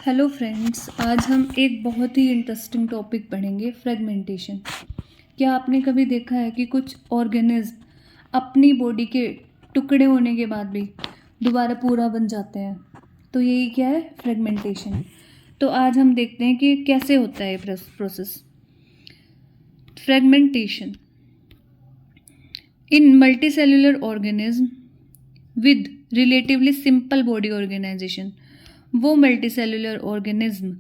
Hello friends, आज हम एक बहुत ही इंटरेस्टिंग टॉपिक पढ़ेंगे, फ्रेगमेंटेशन। क्या आपने कभी देखा है कि कुछ ऑर्गेनिज्म अपनी बॉडी के टुकड़े होने के बाद भी दोबारा पूरा बन जाते हैं? तो यही क्या है, फ्रेगमेंटेशन। तो आज हम देखते हैं कि कैसे होता है ये process, fragmentation in multicellular organism with relatively simple body organization. वो मल्टीसेल्युलर ऑर्गेनिज्म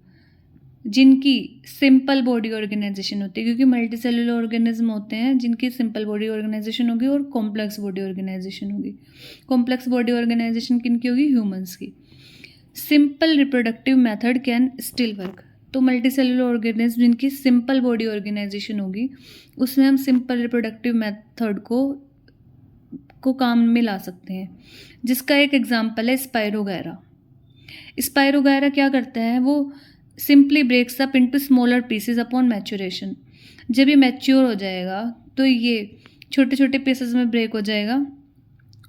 जिनकी सिंपल बॉडी ऑर्गेनाइजेशन होती है, क्योंकि मल्टीसेल्युलर ऑर्गेनिज्म होते हैं जिनकी सिंपल बॉडी ऑर्गेनाइजेशन होगी और कॉम्प्लेक्स बॉडी ऑर्गेनाइजेशन होगी। कॉम्प्लेक्स बॉडी ऑर्गेनाइजेशन किनकी होगी? ह्यूमंस की। Simple reproductive method can still work. तो मल्टीसेल्युलर ऑर्गेनिज्म जिनकी सिंपल बॉडी ऑर्गेनाइजेशन होगी उसमें हम सिंपल रिप्रोडक्टिव मेथड को काम में ला सकते हैं, जिसका एक एग्जाम्पल है स्पायरोगैरा। स्पायरोगैरा क्या करता है? वो simply breaks up into smaller pieces upon maturation. जब ये मैच्योर हो जाएगा तो ये छोटे छोटे पीसेस में ब्रेक हो जाएगा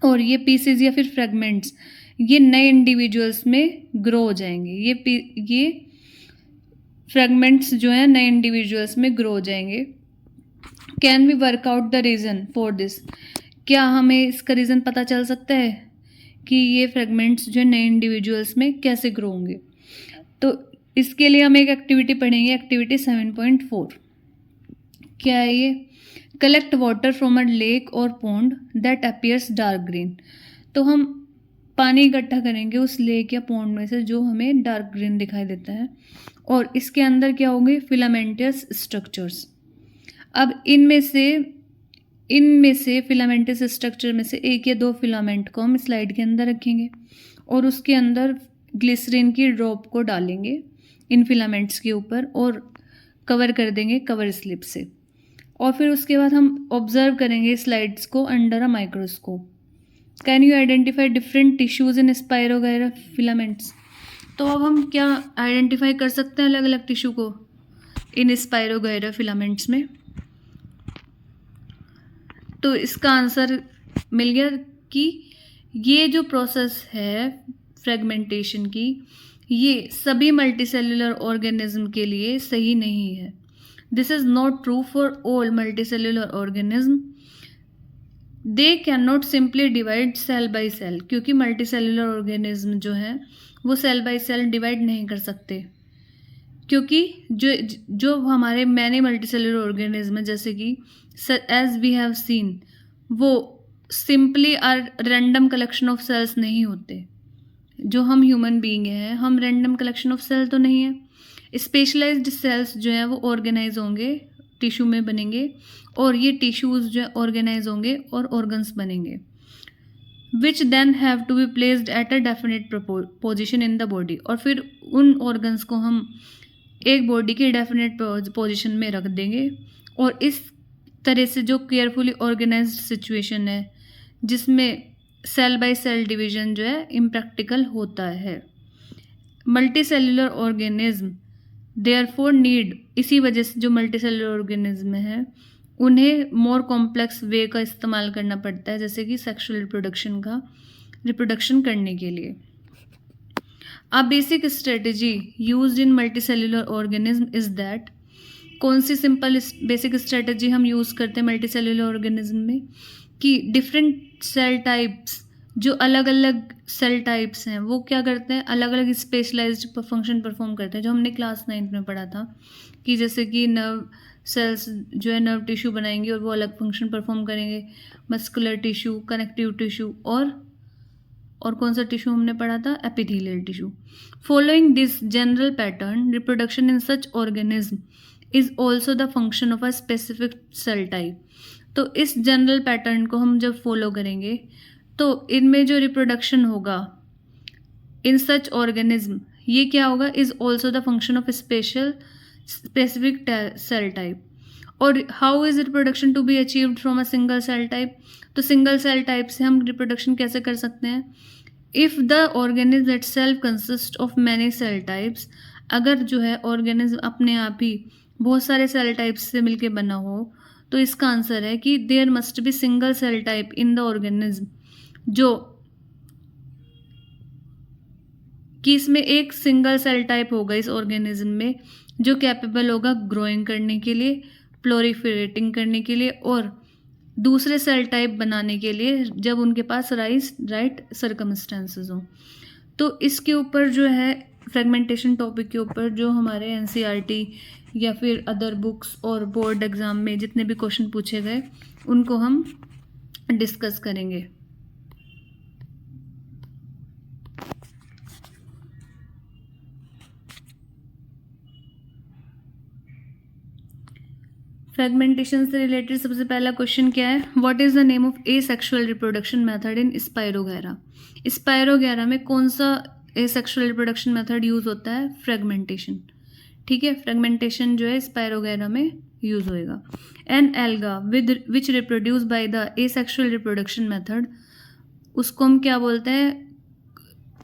और ये पीसेस या फिर फ्रेगमेंट्स ये नए इंडिविजुअल्स में ग्रो हो जाएंगे। ये फ्रेगमेंट्स जो हैं नए इंडिविजुअल्स में ग्रो हो जाएंगे। Can we work out the reason for this? क्या हमें इसका रीज़न पता चल सकता है कि ये फ्रेगमेंट्स जो नए इंडिविजुअल्स में कैसे ग्रो होंगे? तो इसके लिए हम एक एक्टिविटी पढ़ेंगे, एक्टिविटी 7.4। क्या है ये? Collect water from a lake और pond that appears dark green. तो हम पानी इकट्ठा करेंगे उस लेक या पॉन्ड में से जो हमें डार्क ग्रीन दिखाई देता है, और इसके अंदर क्या होंगे? Filamentous structures. अब इनमें से फिलामेंटस स्ट्रक्चर में से एक या दो फिलामेंट को हम स्लाइड के अंदर रखेंगे और उसके अंदर ग्लिसरीन की ड्रॉप को डालेंगे इन फिलामेंट्स के ऊपर और कवर कर देंगे कवर स्लिप से। और फिर उसके बाद हम ऑब्जर्व करेंगे स्लाइड्स को under a microscope. Can you identify different tissues in spirogyra filaments? तो अब हम क्या आइडेंटिफाई कर सकते हैं अलग अलग टिश्यू को इन स्पायरोगैरा फिलामेंट्स में? तो इसका आंसर मिल गया कि ये जो प्रोसेस है फ्रेगमेंटेशन की, ये सभी मल्टीसेल्युलर ऑर्गेनिज्म के लिए सही नहीं है। This is not true for all multicellular organism. They can not simply divide cell by cell, क्योंकि मल्टीसेल्युलर ऑर्गेनिज्म जो है वो सेल बाय सेल डिवाइड नहीं कर सकते, क्योंकि जो हमारे मैनी मल्टीसेल्युलर ऑर्गेनिज्म है, जैसे कि एज वी हैव सीन, वो simply are random collection of cells नहीं होते। जो हम ह्यूमन बीइंग हैं, हम रैंडम कलेक्शन ऑफ सेल तो नहीं है। स्पेशलाइज्ड सेल्स जो है वो ऑर्गेनाइज होंगे, टिश्यू में बनेंगे, और ये टिश्यूज जो है ऑर्गेनाइज होंगे और ऑर्गन्स बनेंगे, which then have to be placed at a definite position in the body. और फिर उन ऑर्गन्स को हम एक बॉडी की डेफिनेट पोजीशन में रख देंगे, और इस तरह से जो केयरफुली ऑर्गेनाइज्ड सिचुएशन है जिसमें सेल बाय सेल डिवीजन जो है इम्प्रैक्टिकल होता है। Multi cellular organism therefore need, इसी वजह से जो मल्टी सेल्युलर ऑर्गेनिज्म है उन्हें मोर कॉम्प्लेक्स वे का इस्तेमाल करना पड़ता है, जैसे कि सेक्सुअल रिप्रोडक्शन करने के लिए। A basic strategy used in multicellular organism is that, कौन सी सिंपल बेसिक स्ट्रेटजी हम यूज़ करते हैं मल्टीसेल्युलर ऑर्गेनिज्म में? कि डिफरेंट सेल टाइप्स, जो अलग अलग सेल टाइप्स हैं वो क्या करते हैं? अलग अलग स्पेशलाइज्ड फंक्शन परफॉर्म करते हैं, जो हमने क्लास 9 में पढ़ा था कि जैसे कि नर्व सेल्स जो है नर्व टिश्यू बनाएंगे और वो अलग फंक्शन परफॉर्म करेंगे, मस्कुलर टिश्यू, कनेक्टिव टिश्यू, और कौन सा टिश्यू हमने पढ़ा था? Epithelial tissue. Following this general pattern, reproduction in such organism is also the function of a specific cell type. तो इस जनरल पैटर्न को हम जब फॉलो करेंगे तो इनमें जो रिप्रोडक्शन होगा इन सच ऑर्गेनिज्म, ये क्या होगा? Is also the function of specific cell type. और how is reproduction to be achieved from a single cell type? तो सिंगल सेल टाइप से हम रिप्रोडक्शन कैसे कर सकते हैं? If the organism itself consist of many cell types, अगर जो है ऑर्गेनिज्म अपने आप ही बहुत सारे सेल टाइप्स से मिलके बना हो, तो इसका आंसर है कि there must be single cell type in the organism, जो कि इसमें एक सिंगल सेल टाइप होगा इस ऑर्गेनिज्म में जो कैपेबल होगा ग्रोइंग करने के लिए, प्लोरीफरेटिंग करने के लिए और दूसरे सेल टाइप बनाने के लिए जब उनके पास राइट सर्कमस्टेंसेस हों। तो इसके ऊपर जो है फ्रेगमेंटेशन टॉपिक के ऊपर जो हमारे एनसीईआरटी या फिर अदर बुक्स और बोर्ड एग्ज़ाम में जितने भी क्वेश्चन पूछे गए उनको हम डिस्कस करेंगे। फ्रेगमेंटेशन से रिलेटेड सबसे पहला क्वेश्चन क्या है, what is the name of asexual reproduction method in spirogyra. Spirogyra में कौन सा एसेक्सुअल रिप्रोडक्शन मेथड यूज होता है, फ्रेगमेंटेशन। ठीक है, फ्रेगमेंटेशन जो है स्पाइरोगैरा में यूज होएगा। An alga with which reproduce by the asexual reproduction method, उसको हम क्या बोलते हैं,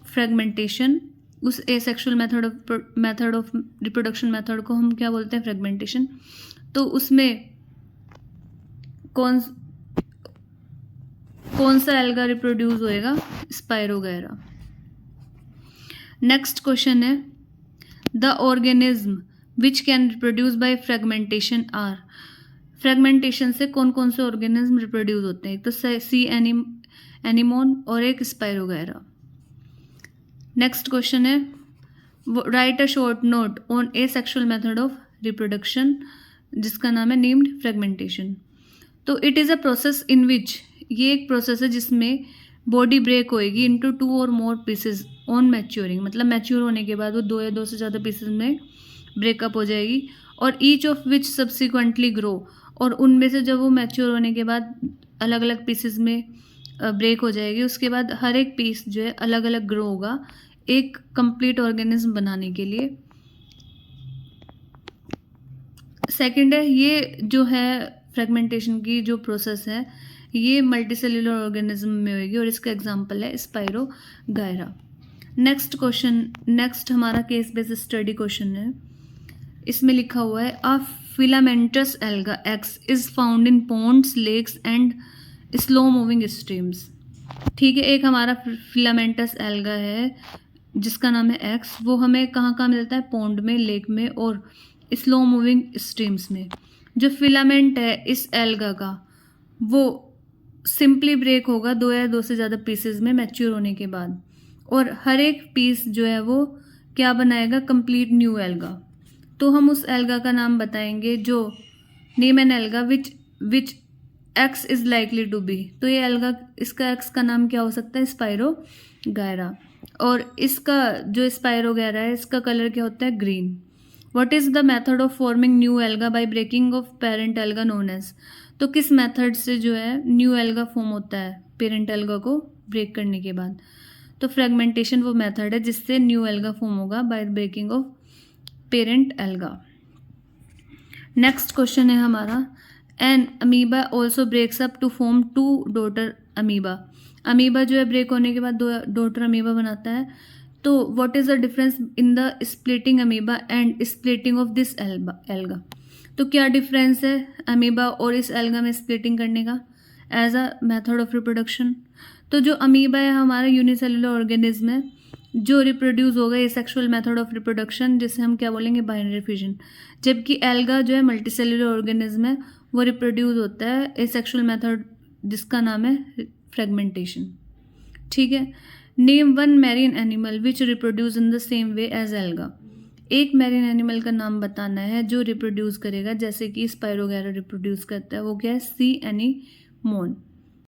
फ्रेगमेंटेशन। उस asexual method of reproduction method को हम क्या बोलते हैं, फ्रेगमेंटेशन। तो उसमें कौन सा एल्गा रिप्रोड्यूस होएगा, स्पाइरोगैरा। नेक्स्ट क्वेश्चन है the organism which can reproduce by fragmentation are. Fragmentation से कौन कौन से ऑर्गेनिज्म रिप्रोड्यूस होते हैं, एक तो सी एनिमोन और एक स्पाइरोगैरा। नेक्स्ट क्वेश्चन है write a short note on asexual method of reproduction, जिसका नाम है नेम्ड फ्रेगमेंटेशन। तो it is a process in which, ये एक प्रोसेस है जिसमें बॉडी ब्रेक होएगी इनटू 2 और मोर पीसेस ऑन मैच्योरिंग, मतलब मैच्योर होने के बाद वो 2 या 2 से ज़्यादा पीसेस में ब्रेकअप हो जाएगी और each of which subsequently grow, और उनमें से जब वो मैच्योर होने के बाद अलग अलग पीसेस में ब्रेक हो जाएगी, उसके बाद हर एक पीस जो है अलग अलग ग्रो होगा एक कंप्लीट ऑर्गेनिज्म बनाने के लिए। सेकंड है, ये जो है फ्रेगमेंटेशन की जो प्रोसेस है ये मल्टीसेल्युलर ऑर्गेनिज्म में होगी और इसका एग्जांपल है स्पाइरोगैरा। नेक्स्ट हमारा केस बेस्ड स्टडी क्वेश्चन है। इसमें लिखा हुआ है a filamentous alga X is found in ponds, lakes and slow moving streams. ठीक है, एक हमारा फिलामेंटस एल्गा है जिसका नाम है एक्स, वो हमें कहाँ कहाँ मिलता है, पॉन्ड में, लेक में और स्लो मूविंग स्ट्रीम्स में। जो फिलामेंट है इस एल्गा का वो सिंपली ब्रेक होगा 2 या 2 से ज़्यादा पीसेस में मैच्योर होने के बाद, और हर एक पीस जो है वो क्या बनाएगा, कंप्लीट न्यू एल्गा। तो हम उस एल्गा का नाम बताएंगे जो name an alga which x is likely to be. तो ये एल्गा, इसका एक्स का नाम क्या हो सकता है, स्पाइरोगैरा। और इसका जो स्पाइरोगैरा है इसका कलर क्या होता है, green. What is the method of forming new alga by breaking of parent alga known as। तो किस मेथड से जो है न्यू एल्गा फॉर्म होता है पेरेंट एल्गा को ब्रेक करने के बाद। तो फ्रेगमेंटेशन वो मेथड है जिससे न्यू एल्गा फॉर्म होगा by breaking of parent alga. Next question है हमारा an amoeba also breaks up to form 2 daughter amoeba. Amoeba जो है ब्रेक होने के बाद 2 डॉटर अमीबा बनाता है। तो what is the difference in the splitting amoeba and splitting of this alga. तो क्या डिफरेंस है अमीबा और इस एल्गा में स्प्लिटिंग करने का as a method of reproduction. तो जो अमीबा है हमारा यूनिसेलुलर ऑर्गेनिज्म है जो रिप्रोड्यूस होगा एसेक्सुअल मेथड ऑफ रिप्रोडक्शन, जिसे हम क्या बोलेंगे, बाइनरी फिजन। जबकि एल्गा जो है मल्टीसेलुलर ऑर्गेनिज्म है वो रिप्रोड्यूस होता है एसेक्सुअल मेथड जिसका नाम है फ्रेगमेंटेशन। ठीक है, name 1 marine animal which reproduce in the same way as alga. एक मैरीन एनिमल का नाम बताना है जो रिप्रोड्यूस करेगा जैसे कि स्पाइरोगैरा रिप्रोड्यूस करता है, वो क्या है, सी एनीमोन।